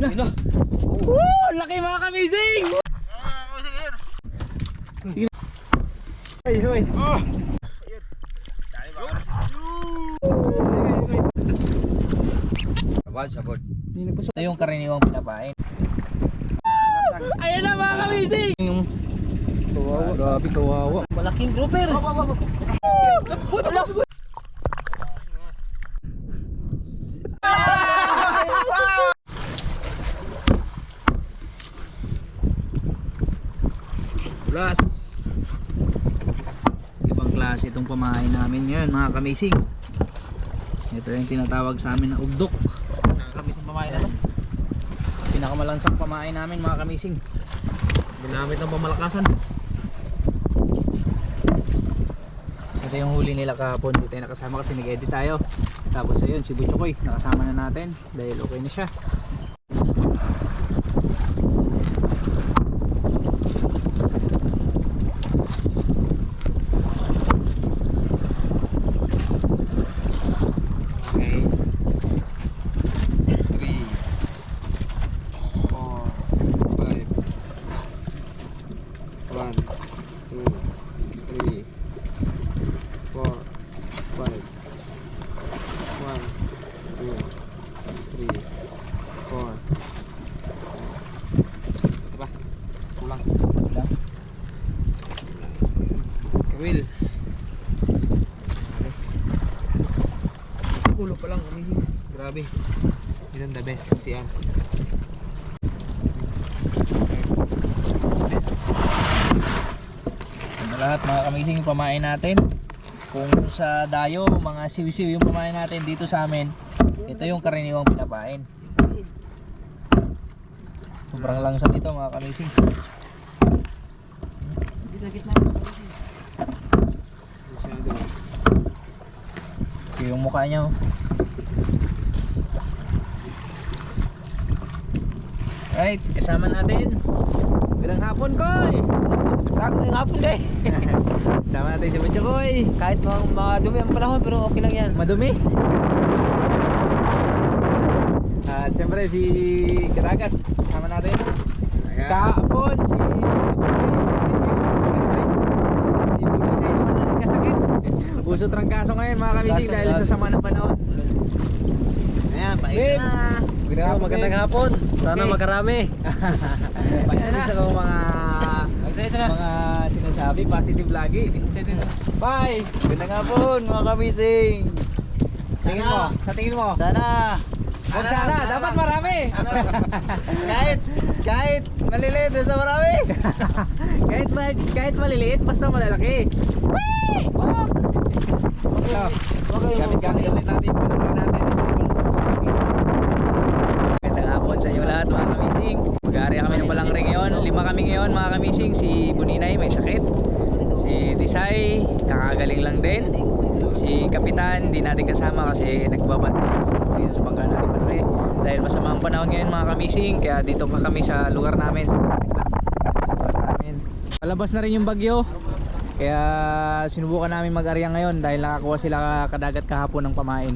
Ina. Laki mga kamising! Ay, hoy. Sabon. Ito yung karaniwang pinapain. Ayan na mga kamising! Kawawa, grabe kawawa. Malaking grouper. Plus, ibang klase itong pamain namin ngayon mga kamising. Ito yung tinatawag sa amin na ugdok. Nakakamising pamain na to. Pinakamalansang pamain namin mga kamising. Ginamit ng pamalakasan. Ito yung huli nila kahapon. Dito tayo nakasama kasi nag-edit tayo. Tapos ayun si Butchokoy nakasama na natin dahil okay na siya. Kawil. Ulo pa lang umihi. Grabe. Yan the best yan. Ito lahat mga kamising yung pamain natin. Kung sa dayo, mga siw-siw yung pamain natin dito sa amin. Ito yung karaniwang pinapain. Sobrang langsa nito mga kamising. Ito yung mukha niya. Right, kasama natin. Magandang hapon, Koy! Magandang hapon kay. Kasama natin si Butchokoy. Kahit madumi ang panahon pero okay lang yan. Madumi. At syempre si Karagat. Kasama natin. Kahapon si Bunagay naman ang nagkasakit. Puso trangkaso ngayon mga kamising dahil sa sama ng panahon. Ayan, pahinga na. Magandang hapon. Sana Okay. makarami. Pahinga na. Sa mga sinasabi, positive lagi. Bye! Magandang hapon mga kamising. Tingin mo, sa tingin mo. Sana. Huwag sana, dapat marami. kahit maliliit basta marami. kahit maliliit, basta malalaki. Whee! Gamit-gamit ulit natin, pinagawin natin. Magandang hapon sa inyo lahat mga kamising. Mag-aari kami ng palangring ngayon. 5 kami ngayon mga kamising. Si Buninay may sakit. Si Disay, kakagaling lang din. Si Kapitan, di natin kasama kasi nagbabantay sa bangka natin malaki. Dahil masama ang panahon ngayon mga kamising, kaya dito pa kami sa lugar namin. Palabas na rin yung bagyo. Kaya sinubukan namin mag-arya ngayon dahil nakakuha sila kadagat kahapon ng pamain.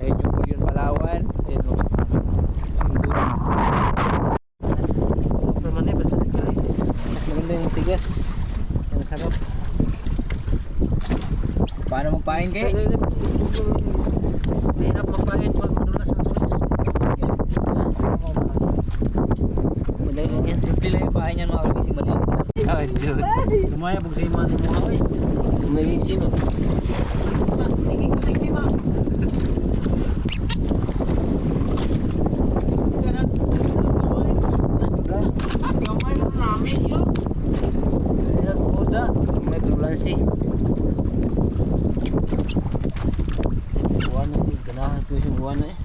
Ayun yung Bulyon Palawan. Ayun yung Sinduran. Mas maganda yung tigas. Yung masarap. Paano magpain kayo? Hirap magpain pag madulas ang sulit. Madali lang yan. Simple lang yung pain yan mga kamising. Malilit lang. Ay, dude. Lumaya pag siman ni mo ay. Malilit sima. May tulansi. Buwan na yung ganahan po yung buwan na eh.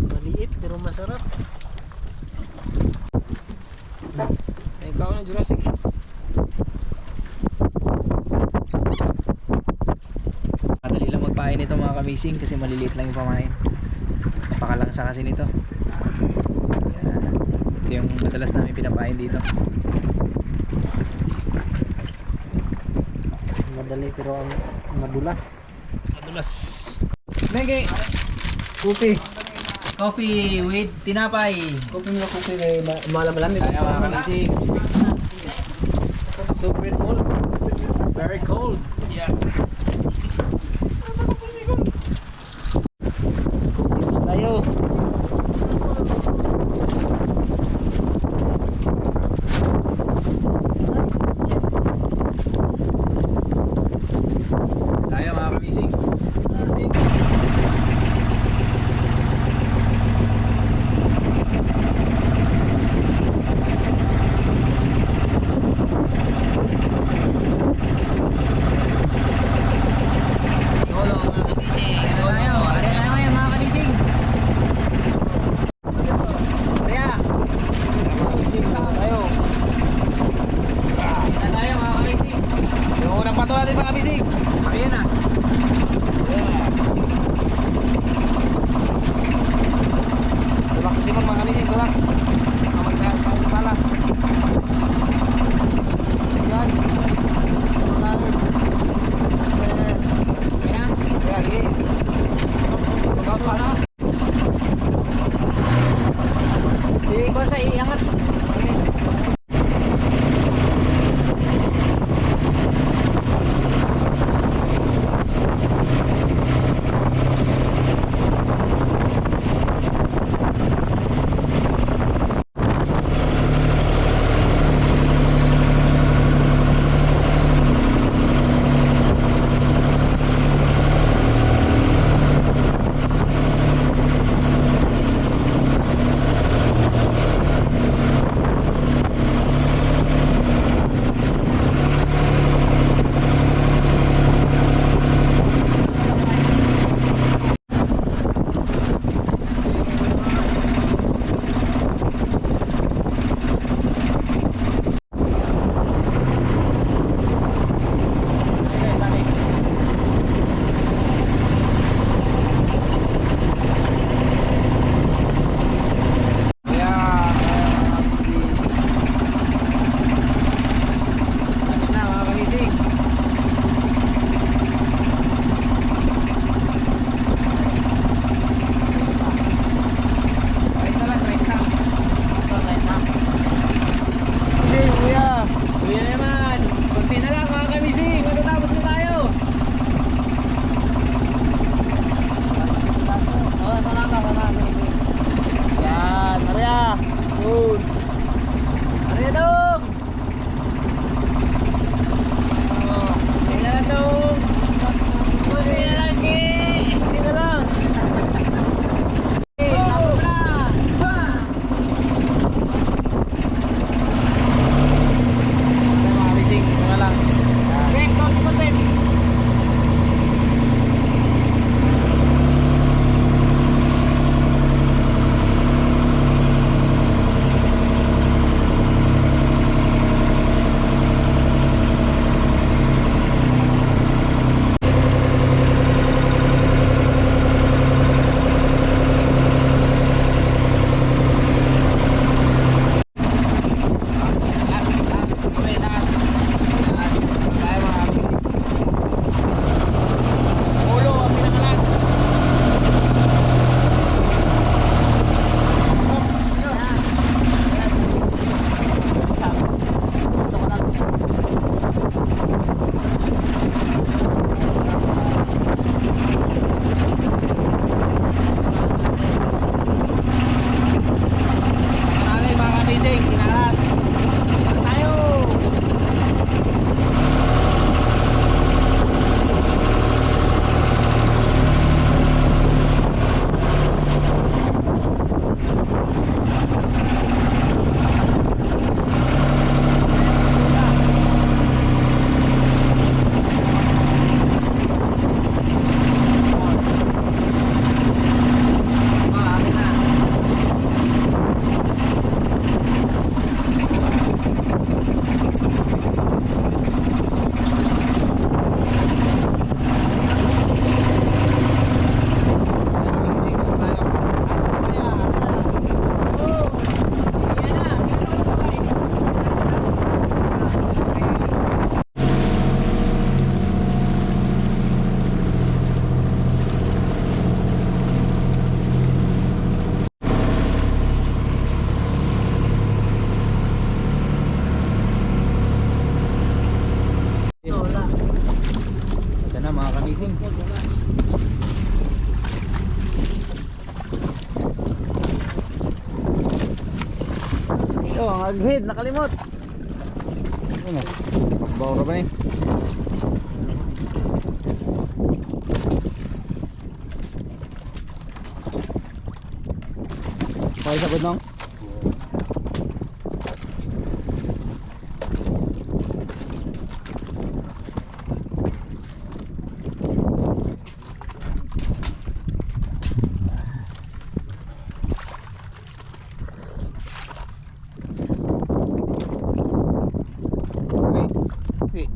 Maliit pero masarap. Ay, ikaw na Jurassic. Madali lang magpain ito mga kamising kasi maliliit lang yung pamain. Napakalangsa kasi nito. Yan. Ito yung madalas namin pinapain dito. Madali pero ang madulas. Madulas. Menge! Kupi! coffee with tinapay. Kopi mo kopi kay malam-malam dito. Kaya mga kamising. Super cold. Very cold. Yeah. Tayo. Tayo mga kamising. Lolo, mga kabising. Tayo ngayon mga kamising. Kaya. Tayo. Tayo mga kamising. Yung unang pato natin mga kabising. Ayan na. Dulak timon mga kabising, dulak. Magkakaroon sa pala. Yan. Kaya. Kaya, sige. Tugaw pa na. Sige ko sa iangat. Yo, ang aghead, nakalimot. Mas, pagbawra ba ni? Okay, sabot nong? Okay.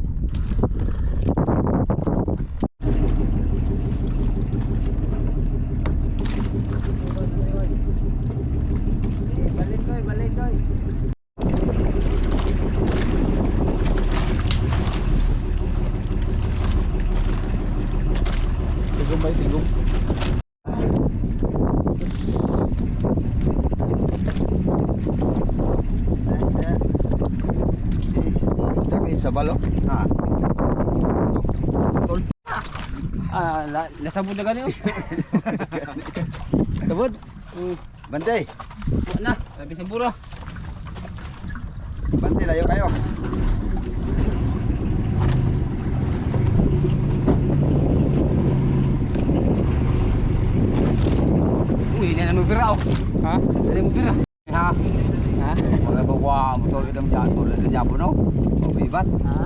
Balik koy. Tigong ba yung tigong? Isda kayo sa balok. Ha. Tol. Nasabod na ganyo. Sabod? Bantay. Na, sabi sa buro. Bantay layo kayo. Uy, hindi na mo bira. Ha? Hindi mo bira. Ha. Ha? Mga bawa motor idam jatuh le japo no. Oh bibat. Ha?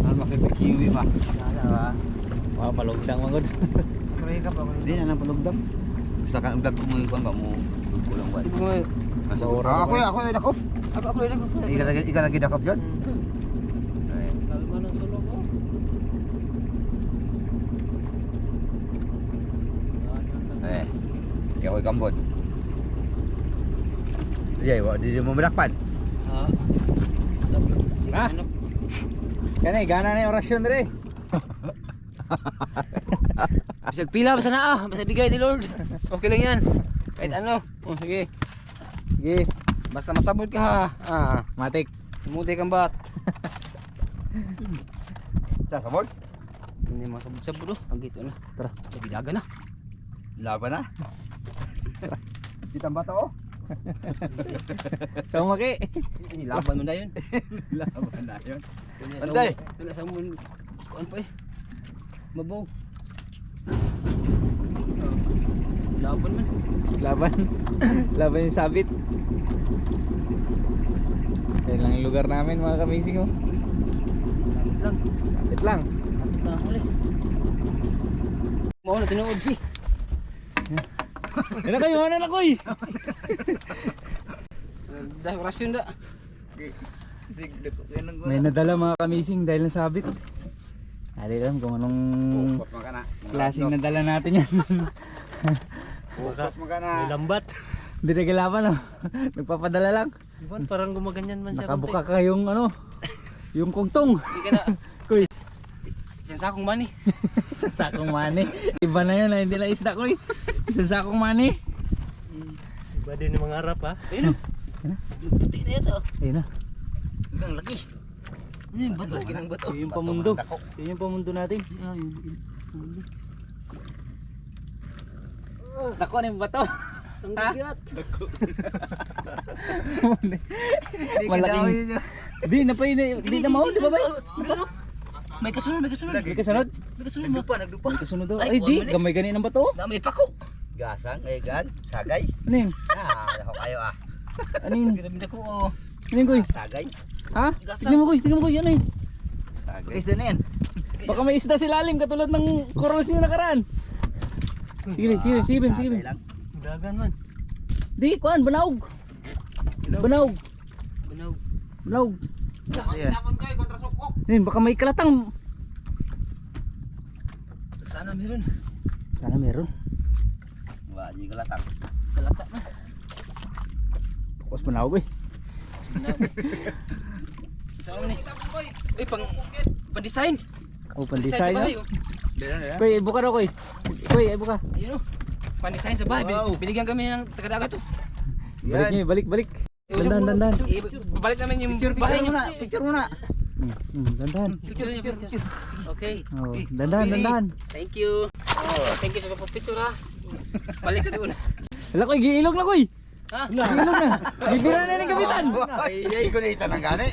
Ang makita kiwi ba. Wala ba? Wah, palugdang mangod. Di na nang palugdam. Usakan ugdag mo ikuan ba mo kulang ba. Sa oras Ako ba? ako dakop. Ako rin ako. Ika lagi dakop jon. Eh. Ya koy kambot. Iya, wa di mo medakpan. Ha? Kani, gana na yung orasyon dere. Bisag pila basta na basta bigay ni Lord. Okay lang yan. Kahit ano. Oh, sige. Sige, Basta masabot ka ha. matik. Muti kang bat. Ta sabot. Hindi masabot-sabot oh. Ang gito na. Tara. Sa bidaga na. Laban na. Kita bata oh. Sa umaki. Laban mo na yun. Laban na yun. Wala Antay. Wala sa mo. Kuan pa eh. Mabaw. Laban man. Laban. Laban yung sabit. Yan lang yung lugar namin mga kamising oh. Lapit lang. Lapit lang. Lapit na huli. Mao na tinuod. Yan na kayo, ano na koy? Dahil rasyon da. May nadala mga kamising dahil nasabit. Hindi alam kung anong klaseng nadala natin yan. Ukot mo ka na. Lambat. Hindi na kailangan oh. Nagpapadala lang. Ivan, parang gumaganyan man siya. Nakabuka ka yung ano, yung kugtong. Hindi ka na. Kuy, Isang sakong money. sa sakong mani. Iba na yun, hindi na isda koy. Sa sakong mani. Iba din yung mga harap ha. Ayun. Puti na ito. Ayun na. Ang laki. Ano yung bato? Ginang bato. Yun yung pamundo. Yun yung pamundo natin. Ako na yung bato. Ang bigat. Malaking. Di na pa yun. Di na mahuli ba ba? May kasunod, may kasunod. May kasunod? May kasunod mo. Nagdupa. May kasunod daw. Ay, Ay di, wala na. gamay gani ng bato. Dami pako. Gasang, egan, sagay. Ano yun? Dako kayo ah. Ano yun? Ginamit ako oh. Ano yun koy? Sagay. Ha? Gasang. Tingnan mo koy, tingnan mo koy. Ano yun? Sagay. Isda na yan. Baka may isda si lalim katulad ng corals niyo nakaraan. Sige, sige, sige, sige. Sagay lang. Dagan man. Di, kuan, banaog. Banaog. Banaw. Banaog. Kasi yan. Ayun, baka may kalatang. Sana meron. Sana meron. Wah, di kalatang. Kalata na. Bukas banaog eh. Saan ni? Eh pang-design. O, Design pan-design sa bahay. oh. Oh. Koy, ibuka daw koy. Koy, ibuka. Ayun oh. Pan-design sa bahay. Wow. Binigyan kami ng taga-dagat oh. Balik niyo, balik, balik. Dandan, dandan. Babalik namin yung bahay niyo. Picture muna. Dandan. Picture niya, picture. Okay. Oh, dandan, dandan. Thank you. Thank you sa pagpapicture ha. Balik ka doon. Hala koy, giilog na koy. Ilog na. Bibira na ng kapitan. Ay, ko na ito ng gani.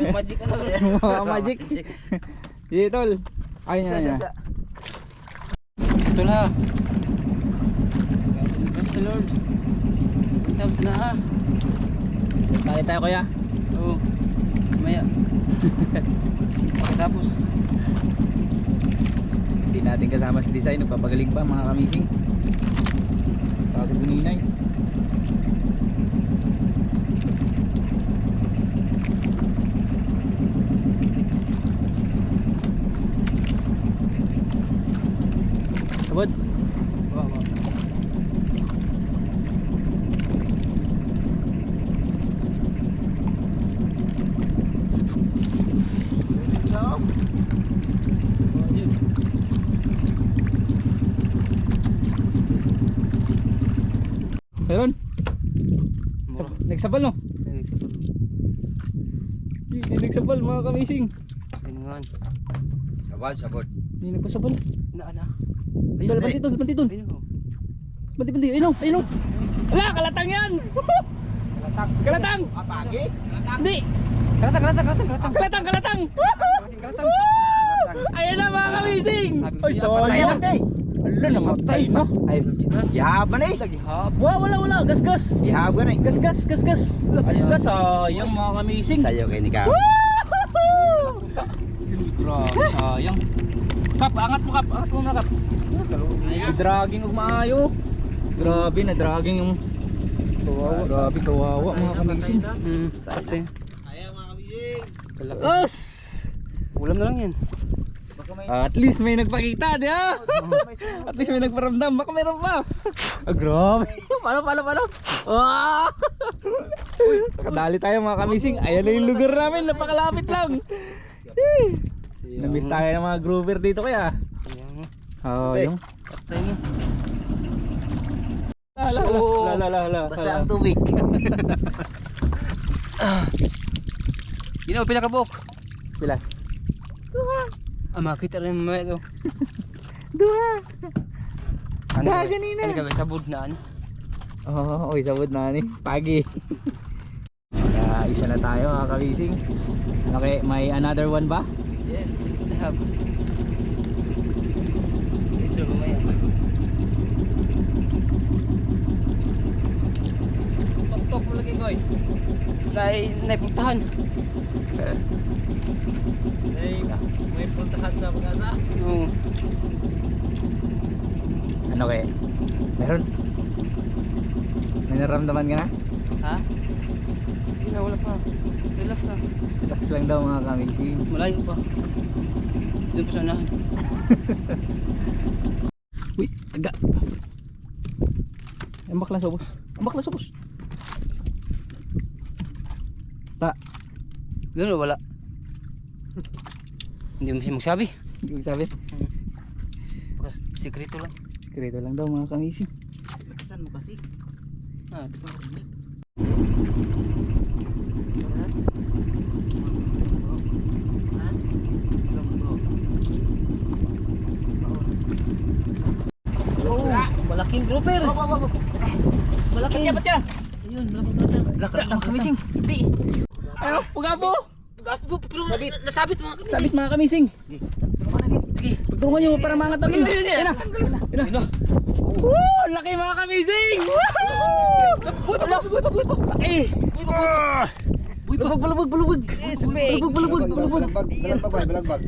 Magic ka na. Mga magic. Sige tol. Ayun na. Ito na. Bless the Lord. Sagot sa na ha. Kaya tayo kuya. Oo. Maya. Tapos. Hindi natin kasama si Design. Nagpapagaling pa mga kamising. Tapos buninay. Sabod. Meron. Nagsabal no? Hindi nagsabal mga kamising. Ganyan. Sabal, sabot. Hindi nagpasabal. Na. Tol, banti tol. Ayun oh. Banti. Ayun. Ala, kalatang yan. Kalatang. Apagi? Hindi. Kalatang. Ayan na mga kamising. Ay, sayang. Ala, namatay na. Ay, yahaban eh. Wala. Gas. Yahaban eh. Gas. Ala, sayang mga kamising. Sayo kayo ni Kao. Grabe, sayang. Kap, angat mo muna kap. Dragging og maayo. Grabe na dragging yung kawawa mga kamising. Pati. Kalakas. Ulam na lang yan. At least may nagpakita, di ba? At least may nagparamdam. Baka meron pa. Ah, grabe. Paano? Ah! Nakadali tayo mga kamising. Ayan na yung lugar namin. Napakalapit lang. Namiss tayo ng mga groover dito kaya. Oh, yung. Patay mo. Basta ang tubig. Ginawa pila ka buhok. Pila? Makita rin mo ito. Dua. Ganina. Ano ka ba? Sabod na ano? Oh, sabod na ni. Pagi. Isa na tayo mga kamising. Okay, may another one ba? Yes, I have. Ito lumaya. Tok mo lagi koy. Naipuntahan. May puntahan sa pag-asa. Oo. Ano kaya? Meron? May naramdaman ka na? Ha? Sige na, wala pa. Relax lang. Relax lang daw mga kamising. Malayo pa. Doon pa sa unahan. Uy, taga. Ambak lang sobos. Ta. Doon wala. Hindi mo siya magsabi. Hindi ko sabi. Bakas sekreto lang. Kreto lang daw mga kamising. Lakasan mo kasi. Ah, ito pa. Oh, malaking grouper. Malaking. Ba't yan? Ayun, malaking kata. Isda mga kamising. Di. Ayo, pugabo. Pero nasabit mga kamising. Sabit mga kamising. Sige. Pagtulungan nyo para mangat natin. Ayun na. Woo! Laki mga kamising! Woo! Laki! Bulubog! It's big. Bulubog! Balagbag.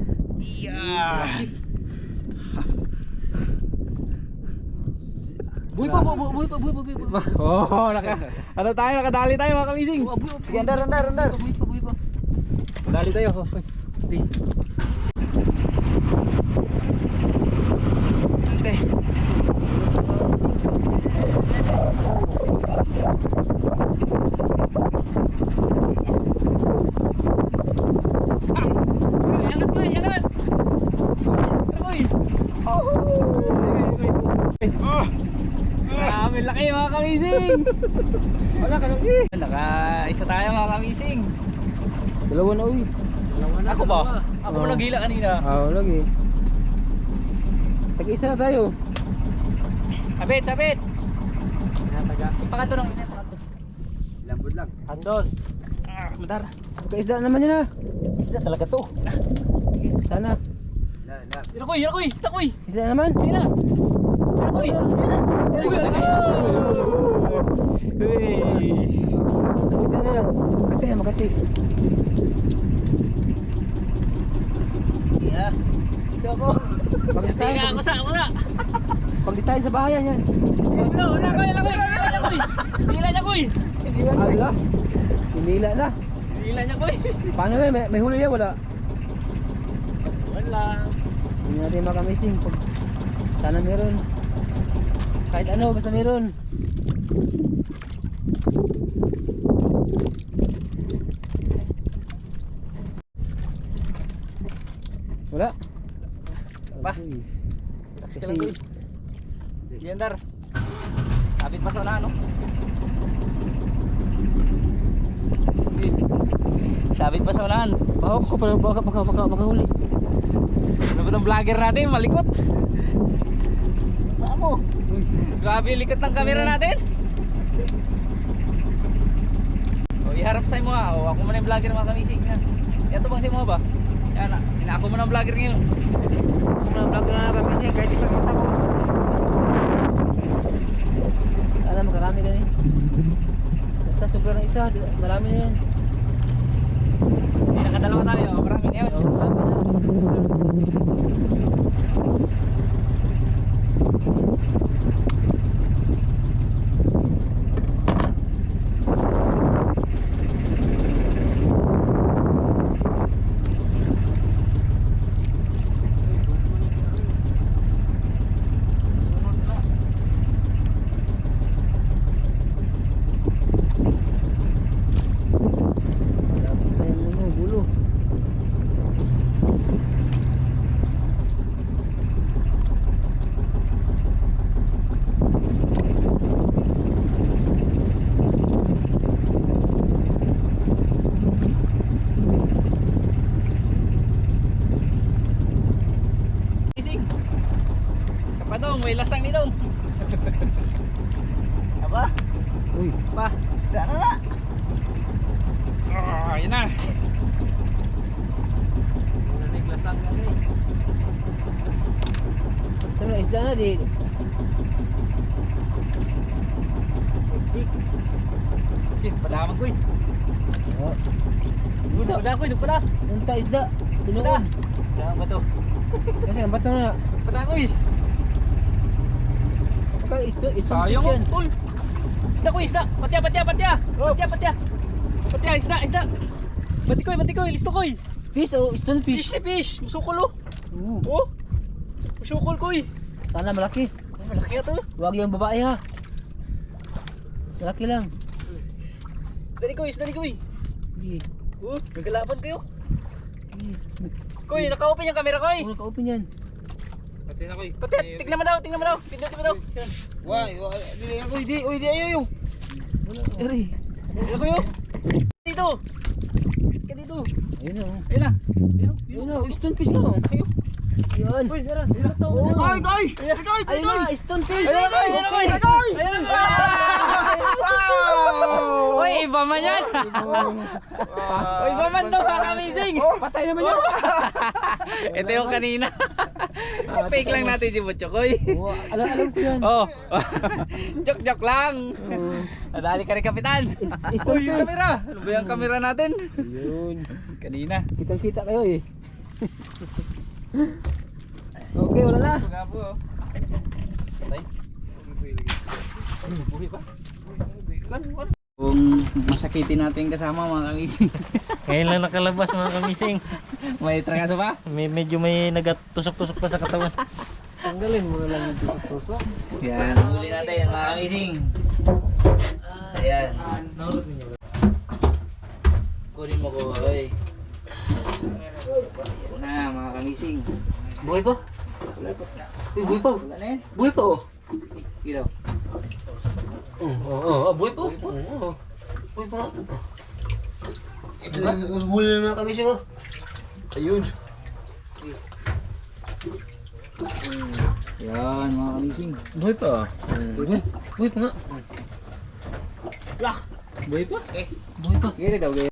Buhay pa. Oh, nakadali tayo mga kamising. Sige, andar. Buhay pa. Dali tayo. Okay. Angat! Uy! Grabe laki mga kamising! Naka-isa tayo mga kamising. Dalawa na uwi. Ako ba? Ako ba naghila kanina? Oo, lagi. Tag-isa na tayo. Sabit! Taga Ipakatulong, ipakatulong. Lambot lang. Andos. Madar. Pagkaisda naman yun ah. Isda talaga to. Sana. Ira koy, kita koy. Isda naman. Ayun na. Ira koy. Isda na lang. Makati na, makati. Yeah. Ito ako. Pag-design. Sige, ako sa. Pag-design sa bahayan yan. Wala koy. Hila niya koy. Hindi ba? Ala. Hinila na. Hila niya koy. Paano ba? May huli yan? Wala. Wala. Hindi natin makamising. Sana meron. Kahit ano, basta meron. Wala. Pa. Kasi Yandar. Sabit pa sa unahan, no? Sabit pa sa unahan. bahok ko pero baka huli. Ano ba itong vlogger natin? Malikot. Ano? Grabe yung likot ng camera natin. O, iharap sa mo ha. O, ako muna yung vlogger mga kamising ha. Ito bang si mo ba? Yan na. Ako muna ang vlogger ngayon. Ako na vlog na kami siya kahit isang mata ko. Alam makarami gani. Basta sobra ng isa, marami na yan. Nakadalawa tayo. Marami na yun. Marami na. Ising. Sa padong, may lasang ni dong. Aba? Uy, Pa. Isda na na. Oh, yun na. Wala na yung lasang na rin. saan na isda na di? Sige, padaman ko eh. Oh, Pada ko, pada. unta isda. Tinuod. Padaman ba to? Kasi ang bato na. Pada ko eh. Baka isda fish Sayang yan. oh, tol. Isda ko, isda. Patya. Patya, isda. Bati ko, listo ko eh. Fish o stone fish? Fish na fish. Musukol oh. Oh. Musukol ko eh. Sana malaki. Malaki na to. Huwag yung babae ha. Malaki lang. Isda ko eh. Hindi. Oh, nagalaban kayo. Hindi. Koy, naka-open yung camera ko eh. Huwag ka-open yan. Pati na ko. Pati, tignan mo daw. Pindutin mo daw. Yan. Why? Di ayo. Eri. Yan ko yun. Dito. Ka dito. Ayun na. Ayun na. Ayun na. Stone fish na. Ayun. Yan. Uy, tara. Ayun na. Oh. Guys! Ayun na. Stone fish. Ayun na. Uy, iba man yan. Uy, iba man to. Amazing. Patay naman yan. Ito yung kanina. Fake lang natin si Butchokoy. Oh, alam ko yan. Oh. Joke lang. Nadali ka rin, Kapitan. Stone Uy, yung fish. camera. Ano ba yung camera natin? Yun. Kanina. Kitang-kita kayo eh. Okay, wala na. Gapo. Tay. Buhi pa. Kung masakitin natin kasama mga kamising. Ngayon lang nakalabas mga kamising. May trangaso pa? Medyo may nagatusok-tusok pa sa katawan. Tanggalin mo na lang yung tusok-tusok. Yan, huli natin mga kamising. Ayan. Kunin mo ko, oy. Ayan na mga kamising. Buhay pa? Wala pa. Uy, buhay pa. Wala na yan. Buhay pa oh. Dito. Buhay pa. Buhay pa. Ito na, huli na kami siya. Ayun. Yan mga kamising. Buhay pa. Buhay pa nga. Buhay pa? Buhay pa. Gaya daw, gaya.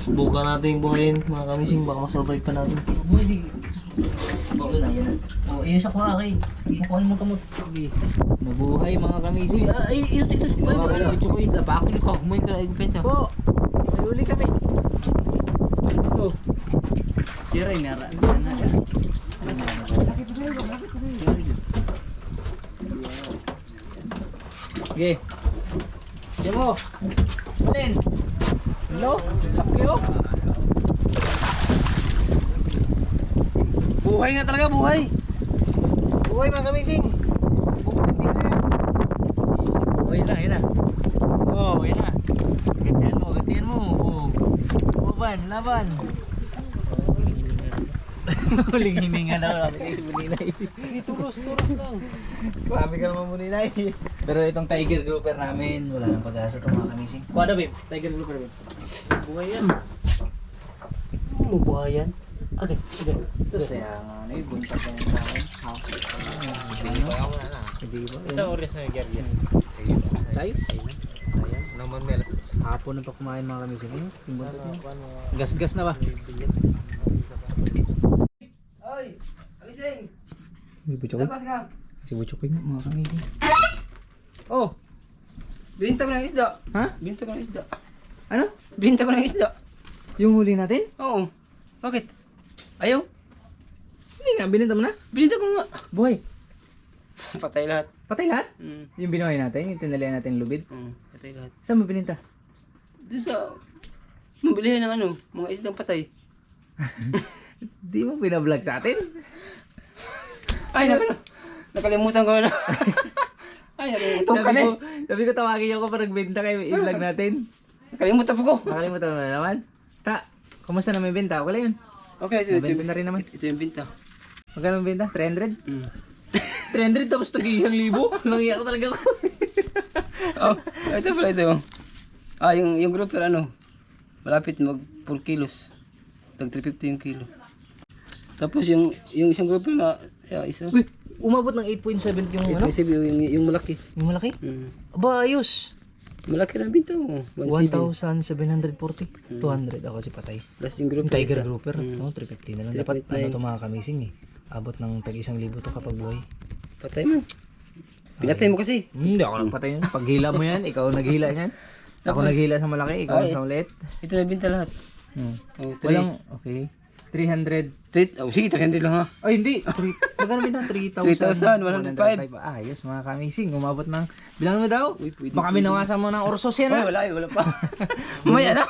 Subukan natin yung buhayin mga kamising. Baka masurvive pa natin. Buhay di. Oo na, yan na. Oo, yun sa kuha kay. Kukuha mo kamot. Sige. Mabuhay mga kamising. Ay, ito. Buhay ka pala. Ito ko yun. Lapa ako ni ko. Humoy ka na. Pensa. Po. Naluli kami. Ito. Sira yung nara. Sige. Sige mo. Alin. Hello? Sakyo? Buhay nga talaga, buhay! Buhay mga kamising! Buhay hindi na yan! Oh, yun na. Oh, yun na. Gantihan mo. Oh. Laban. Huling hininga na ako. Turos lang! Marami ka naman muninay. Pero itong tiger grouper namin, wala nang pag-asa ito mga kamising. Kuha na, babe. Tiger grouper, babe. Buhay yan! Buhay yan? Okay. So, sayang ano yun. Buntag lang sa akin. Hindi ba? Sa oras na nag-area. Size? Naman may alas. Hapon na pa kumain mga kamising. Ano? Yung buntot mo. Gas-gas na ba? Oy! Kamising! Si Butchokoy. ka! Si Butchokoy nga mga kamising. Oh! Binta ko ng isda! Ha? Binta ko ng isda! Ano? Binta ko ng isda! Yung huli natin? Oo! Bakit? Ayaw? Hindi nga, binenta mo na. Binta ko nga! Buhay. Patay lahat. Patay lahat? Mm. Yung binuhay natin, yung tinalian natin lubid. Patay lahat. Saan mo bininta? Doon sa... Mabilihan ng ano, mga isdang patay. Di mo pinablog sa atin? Ay, nakalimutan ko na. Ay, nakalimutan ka na eh. Sabi ko tawagin niyo ako para nagbenta kayo i-vlog natin. Nakalimutan po ko. Nakalimutan mo na naman. Kumusta na may benta? Wala yun. Okay, ito Nabenta na rin naman. Ito yung binta. Magkano ang benta? 300? Mm. 300 tapos tagi 1,000? Nangiyak talaga ako. Oh, ito pala ito. Yung grouper ano, malapit mag 4 kilos. Tag 350 yung kilo. Tapos yung isang grouper nga, isa. Uy, umabot ng 8.7 yung ano? Yung malaki. Yung malaki? Mm. Aba, ayos. Malaki rin binta mo. 1,740. 200 ako si patay. Plus yung Yung grouper tiger isa. grouper, no, 350 na lang. Dapat 350 ano to mga kamising eh. Abot ng tag 1,000 to kapag buhay. Patay mo. Pinatay mo kasi. Hindi ako nagpatay yan. Paghila mo yan, ikaw naghila yan. Ako naghila sa malaki, ikaw sa maliit. Ito na binta lahat. Oh, Walang, okay. 300. Sige, 300 lang ha. Ay, hindi. Magkano binta? 3,105. Ayos mga kamising. Umabot ng, bilang mo daw? Uy, pwede, Baka binawasan mo ng orsos yan Ay, ha? wala pa. Mamaya na.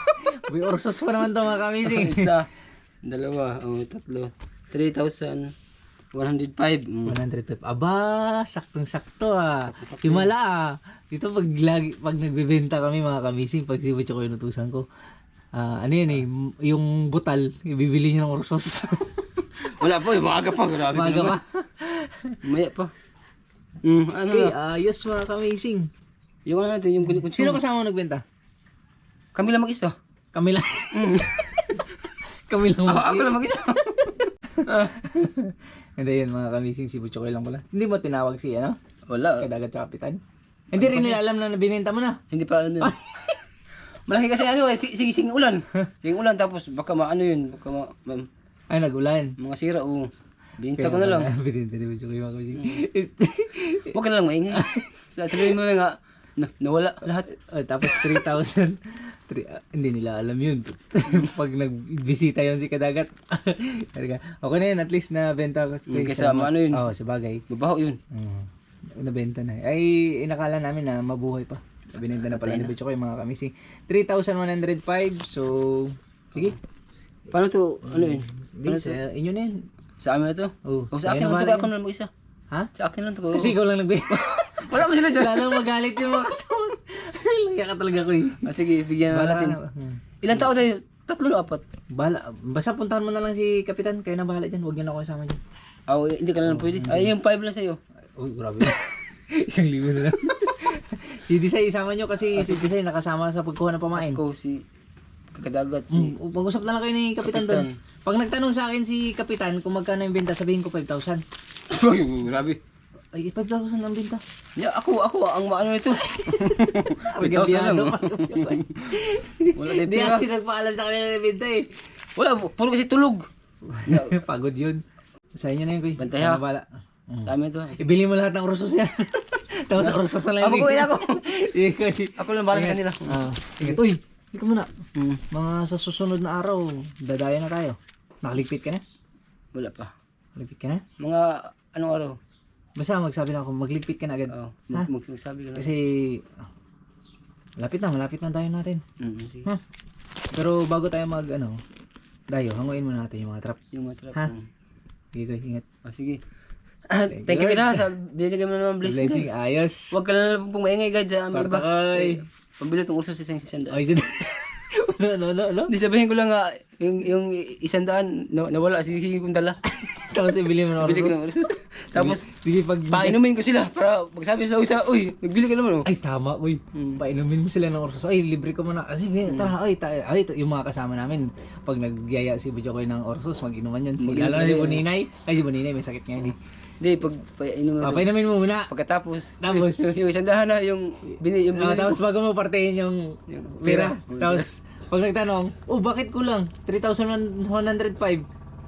May orsos pa naman to mga kamising. Isa, dalawa, tatlo. 3,105. 105. Aba, saktong-sakto ah. Himala ah. Dito pag nagbebenta kami mga kamising, pag si Butcho ko inutusan ko, ano yun eh, yung butal, ibibili niya ng orsos. Wala pa, maaga pa. Grabe Maga pa. Maya pa. Ano Okay, na? ayos mga kamising. Yung ano natin, yung kunikonsum. Sino kasama mo nagbenta? Kami lang mag-isa. Kami lang. Kami lang. Ako lang mag-isa. Hindi yun mga kamising, si Butcho ko lang pala. Hindi mo tinawag si ano? Wala. Kadagat sa kapitan? Hindi rin nila alam na binenta mo na. Hindi pa alam nila. Malaki kasi ano, sige ulan. Sige ulan, tapos baka maano yun. Baka Ay, nagulan. mga sira, Binta ko na lang. Binenta ni Butcho ko yung mga kamising. Huwag ka na lang maingay. Sabihin mo na nga, nawala lahat. Tapos 3,000. Hindi nila alam yun. Pag nagbisita yun si Kadagat. Okay na yun, at least nabenta ko. Kaysa ano yun. Oo, sa bagay. Babaho yun. Nabenta na. Ay, inakala namin na mabuhay pa. Binenta na pala ni Butcho ko yung mga kamising. 3,105. So, sige. Paano to, ano yun? Hindi, sa inyo na yun. Sa amin na to? Oo. Sa akin lang to, ako na lang mag-isa. Ha? Sa akin lang to. Kasi ikaw lang nagbenta. Wala mo sila dyan. Wala lang magalit yung mga kasama. Laya ka talaga ko eh. Sige, bigyan na natin. Ilan tao tayo? 3 o 4? Basta puntahan mo na lang si Kapitan. Kayo na bahala dyan. Huwag niyo na ako kasama dyan. Hindi ka na lang pwede. Ay, yung 5 lang sa'yo. Uy, grabe. 1,000 na lang. Si Disay, isama nyo kasi si Disay nakasama sa pagkuha ng pamain. Ako, si Kadagat, si... Mag-usap na lang kayo ni Kapitan doon. Pag nagtanong sa akin si Kapitan kung magkano yung benta, sabihin ko 5,000. Uy, grabe. Ay, 5,000 ang binta. Yeah, ako ang maano nito. 3,000 lang. Wala tayong Hindi pera. kasi nagpaalam sa kanila na binta eh. Wala, puro kasi tulog. Pagod yun. Sa inyo na yun, Kuy. Bantay, ha? Bala. Sa amin to. Ibili mo lahat ng ursos yan. Tapos ursos na lang. Ako, Kuy, ako. Ikaw. Ako lang bala sa kanila. Ingat. Uy, ikaw muna. Mga sa susunod na araw, dadaya na tayo. Nakaligpit ka na? Wala pa. Ligpit ka na? Mga anong araw? Basta magsabi na ako, magligpit ka na agad. Oo. Ha? Magsabi ka na. Kasi, malapit na tayo natin. Sige. Ha? Pero bago tayo dayo, hanguin muna natin yung mga trap. Yung mga trap. Ha? Sige, Kuy, ingat. Sige. Thank you na sa binigay mo naman blessing. Blessing, ayos. Huwag ka lang pong maingay guys sa amin iba. Partakay. Pabili itong urso sa isang sisanda. Ay, dyan. No. Hindi sabihin ko lang nga, yung 100 nawala, sige kong dala. Tapos ibili mo ng Bili ko ng ursos. urso. Tapos, Sige, pag... painumin ko sila para magsabi sa isa, uy, nagbili ka naman oh. Ay, tama, uy. Painumin mo sila ng ursos. Ay, libre ko muna. Kasi, tara, ay, ito, yung mga kasama namin. Pag nagyaya si Budyokoy ng ursos, mag-inuman yun. Lalo na si Buninay. Ay, si Buninay, may sakit ngayon eh. Hindi, pag painumin ko. Painumin mo muna. Pagkatapos, Tapos? yung 100 na, yung binili Tapos bago mo partehin yung pera. Tapos, pag nagtanong, bakit kulang? 3,105.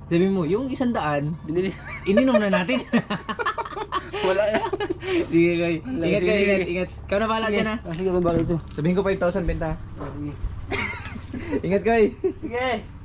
Sabi mo, yung 100, binili. ininom na natin. Wala na. Sige, Koy. Ingat kayo, ingat. Ikaw na bahala dyan, ha? Sige, kung bakit ito. Sabihin ko 5,000 benta. Ingat, Koy. Sige.